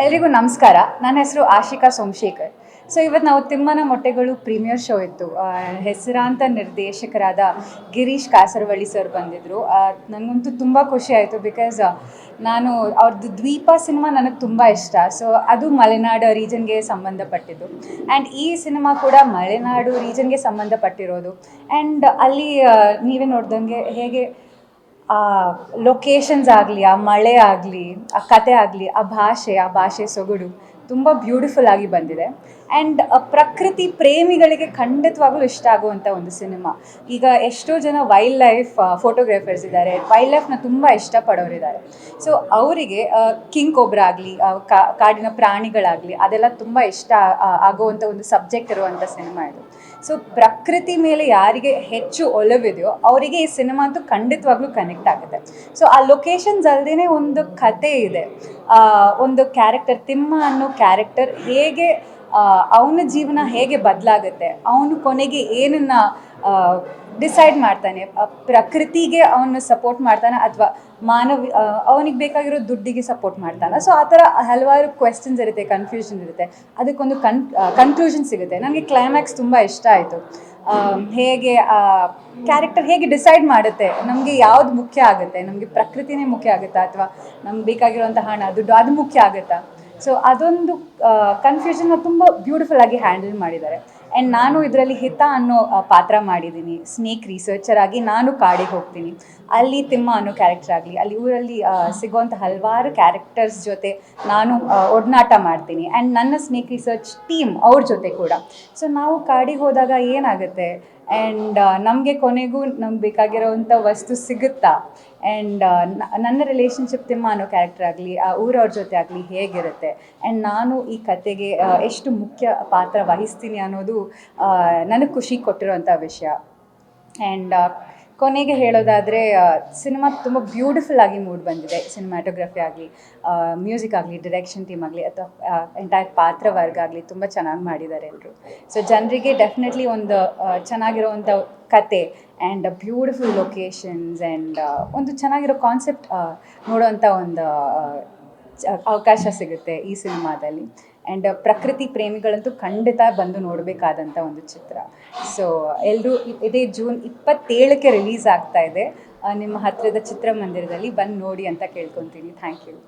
ಎಲ್ರಿಗೂ ನಮಸ್ಕಾರ. ನನ್ನ ಹೆಸರು ಆಶಿಕಾ ಸೋಮಶೇಖರ್. ಸೊ ಇವತ್ತು ನಾವು ತಿಮ್ಮನ ಮೊಟ್ಟೆಗಳು ಪ್ರೀಮಿಯರ್ ಶೋ ಇತ್ತು. ಹೆಸರಾಂತ ನಿರ್ದೇಶಕರಾದ ಗಿರೀಶ್ ಕಾಸರವಳ್ಳಿ ಸರ್ ಬಂದಿದ್ದರು. ನನಗಂತೂ ತುಂಬ ಖುಷಿ ಆಯಿತು. ಬಿಕಾಸ್ ನಾನು ಅವ್ರದ್ದು ದ್ವೀಪ ಸಿನಿಮಾ ನನಗೆ ತುಂಬ ಇಷ್ಟ. ಸೊ ಅದು ಮಲೆನಾಡು ರೀಜನ್ಗೆ ಸಂಬಂಧಪಟ್ಟಿದ್ದು. ಆ್ಯಂಡ್ ಈ ಸಿನಿಮಾ ಕೂಡ ಮಲೆನಾಡು ರೀಜನ್ಗೆ ಸಂಬಂಧಪಟ್ಟಿರೋದು. ಆ್ಯಂಡ್ ಅಲ್ಲಿ ನೀವೇ ನೋಡ್ದಂಗೆ ಹೇಗೆ ಆ ಲೊಕೇಶನ್ಸ್ ಆಗಲಿ, ಆ ಮಳೆ ಆಗಲಿ, ಆ ಕತೆ ಆಗಲಿ, ಆ ಭಾಷೆ ಸೊಗಡು ತುಂಬ ಬ್ಯೂಟಿಫುಲ್ ಆಗಿ ಬಂದಿದೆ. ಆ್ಯಂಡ್ ಪ್ರಕೃತಿ ಪ್ರೇಮಿಗಳಿಗೆ ಖಂಡಿತವಾಗ್ಲೂ ಇಷ್ಟ ಆಗುವಂಥ ಒಂದು ಸಿನಿಮಾ. ಈಗ ಎಷ್ಟೋ ಜನ ವೈಲ್ಡ್ ಲೈಫ್ ಫೋಟೋಗ್ರಾಫರ್ಸ್ ಇದ್ದಾರೆ, ವೈಲ್ಡ್ ಲೈಫ್ನ ತುಂಬ ಇಷ್ಟಪಡೋರಿದ್ದಾರೆ. ಸೊ ಅವರಿಗೆ ಕಿಂಗ್ ಕೋಬ್ರಾ ಆಗಲಿ, ಕಾಡಿನ ಪ್ರಾಣಿಗಳಾಗಲಿ, ಅದೆಲ್ಲ ತುಂಬ ಇಷ್ಟ ಆಗುವಂಥ ಒಂದು ಸಬ್ಜೆಕ್ಟ್ ಇರುವಂಥ ಸಿನಿಮಾ ಇದು. ಸೊ ಪ್ರಕೃತಿ ಮೇಲೆ ಯಾರಿಗೆ ಹೆಚ್ಚು ಒಲವಿದೆಯೋ ಅವರಿಗೆ ಈ ಸಿನಿಮಾ ಅಂತೂ ಖಂಡಿತವಾಗ್ಲೂ ಕನೆಕ್ಟ್ ಆಗುತ್ತೆ. ಸೊ ಆ ಲೊಕೇಶನ್ಸ್ ಅಲ್ಲದೇ ಒಂದು ಕತೆ ಇದೆ. ಒಂದು ಕ್ಯಾರೆಕ್ಟರ್, ತಿಮ್ಮ ಅನ್ನೋ ಕ್ಯಾರೆಕ್ಟರ್ ಹೇಗೆ ಅವನ ಜೀವನ ಹೇಗೆ ಬದಲಾಗುತ್ತೆ, ಅವನು ಕೊನೆಗೆ ಏನನ್ನು ಡಿಸೈಡ್ ಮಾಡ್ತಾನೆ, ಪ್ರಕೃತಿಗೆ ಅವನು ಸಪೋರ್ಟ್ ಮಾಡ್ತಾನೆ ಅಥವಾ ಅವನಿಗೆ ಬೇಕಾಗಿರೋ ದುಡ್ಡಿಗೆ ಸಪೋರ್ಟ್ ಮಾಡ್ತಾನೆ. ಸೊ ಆ ಥರ ಹಲವಾರು ಕ್ವೆಶ್ಚನ್ಸ್ ಇರುತ್ತೆ, ಕನ್ಫ್ಯೂಷನ್ ಇರುತ್ತೆ. ಅದಕ್ಕೊಂದು ಕನ್ಕ್ಲೂಷನ್ ಸಿಗುತ್ತೆ. ನನಗೆ ಕ್ಲೈಮ್ಯಾಕ್ಸ್ ತುಂಬ ಇಷ್ಟ ಆಯಿತು. ಹೇಗೆ ಕ್ಯಾರೆಕ್ಟರ್ ಹೇಗೆ ಡಿಸೈಡ್ ಮಾಡುತ್ತೆ, ನಮಗೆ ಯಾವ್ದು ಮುಖ್ಯ ಆಗುತ್ತೆ, ನಮಗೆ ಪ್ರಕೃತಿನೇ ಮುಖ್ಯ ಆಗುತ್ತಾ ಅಥವಾ ನಮ್ಗೆ ಬೇಕಾಗಿರುವಂಥ ಹಣ ದುಡ್ಡು ಅದು ಮುಖ್ಯ ಆಗುತ್ತಾ. ಸೊ ಅದೊಂದು ಕನ್ಫ್ಯೂಷನ್ನ ತುಂಬ ಬ್ಯೂಟಿಫುಲ್ ಆಗಿ ಹ್ಯಾಂಡಲ್ ಮಾಡಿದ್ದಾರೆ. ಆ್ಯಂಡ್ ನಾನು ಇದರಲ್ಲಿ ಹಿತ ಅನ್ನೋ ಪಾತ್ರ ಮಾಡಿದ್ದೀನಿ. ಸ್ನೇಕ್ ರಿಸರ್ಚರ್ ಆಗಿ ನಾನು ಕಾಡಿಗೆ ಹೋಗ್ತೀನಿ. ಅಲ್ಲಿ ತಿಮ್ಮ ಅನ್ನೋ ಕ್ಯಾರೆಕ್ಟರ್ ಆಗಲಿ, ಅಲ್ಲಿ ಊರಲ್ಲಿ ಸಿಗೋವಂಥ ಹಲವಾರು ಕ್ಯಾರೆಕ್ಟರ್ಸ್ ಜೊತೆ ನಾನು ಒಡನಾಟ ಮಾಡ್ತೀನಿ. ಆ್ಯಂಡ್ ನನ್ನ ಸ್ನೇಕ್ ರಿಸರ್ಚ್ ಟೀಮ್ ಅವ್ರ ಜೊತೆ ಕೂಡ. ಸೊ ನಾವು ಕಾಡಿಗೆ ಹೋದಾಗ ಏನಾಗುತ್ತೆ, ಆ್ಯಂಡ್ ನಮಗೆ ಕೊನೆಗೂ ನಮ್ಗೆ ಬೇಕಾಗಿರೋವಂಥ ವಸ್ತು ಸಿಗುತ್ತಾ, ಆ್ಯಂಡ್ ನನ್ನ ರಿಲೇಷನ್ಶಿಪ್ ತಿಮ್ಮ ಅನ್ನೋ ಕ್ಯಾರೆಕ್ಟರ್ ಆಗಲಿ, ಆ ಊರವ್ರ ಜೊತೆ ಆಗಲಿ ಹೇಗಿರುತ್ತೆ, ಆ್ಯಂಡ್ ನಾನು ಈ ಕತೆಗೆ ಎಷ್ಟು ಮುಖ್ಯ ಪಾತ್ರ ವಹಿಸ್ತೀನಿ ಅನ್ನೋದು ನನಗೆ ಖುಷಿ ಕೊಟ್ಟಿರೋಂಥ ವಿಷಯ. ಆ್ಯಂಡ್ ಕೊನೆಗೆ ಹೇಳೋದಾದರೆ ಸಿನಿಮಾ ತುಂಬ ಬ್ಯೂಟಿಫುಲ್ ಆಗಿ ಮೂಡ್ ಬಂದಿದೆ. ಸಿನಿಮ್ಯಾಟೋಗ್ರಫಿ ಆಗಲಿ, ಮ್ಯೂಸಿಕ್ ಆಗಲಿ, ಡಿರೆಕ್ಷನ್ ಟೀಮ್ ಆಗಲಿ ಅಥವಾ ಎಂಟೈರ್ ಪಾತ್ರವರ್ಗ ಆಗಲಿ ತುಂಬ ಚೆನ್ನಾಗಿ ಮಾಡಿದ್ದಾರೆ ಎಲ್ಲರೂ. ಸೊ ಜನರಿಗೆ ಡೆಫಿನೆಟ್ಲಿ ಒಂದು ಚೆನ್ನಾಗಿರೋವಂಥ ಕತೆ ಆ್ಯಂಡ್ ಬ್ಯೂಟಿಫುಲ್ ಲೊಕೇಶನ್ಸ್ ಆ್ಯಂಡ್ ಒಂದು ಚೆನ್ನಾಗಿರೋ ಕಾನ್ಸೆಪ್ಟ್ ನೋಡೋವಂಥ ಒಂದು ಅವಕಾಶ ಸಿಗುತ್ತೆ ಈ ಸಿನಿಮಾದಲ್ಲಿ. ಆ್ಯಂಡ್ ಪ್ರಕೃತಿ ಪ್ರೇಮಿಗಳಂತೂ ಖಂಡಿತ ಬಂದು ನೋಡಬೇಕಾದಂಥ ಒಂದು ಚಿತ್ರ. ಸೊ ಎಲ್ಲರೂ ಇದೇ ಜೂನ್ 27ಕ್ಕೆ ರಿಲೀಸ್ ಆಗ್ತಾ ಇದೆ. ನಿಮ್ಮ ಹತ್ತಿರದ ಚಿತ್ರಮಂದಿರದಲ್ಲಿ ಬಂದು ನೋಡಿ ಅಂತ ಕೇಳ್ಕೊತೀನಿ. Thank you.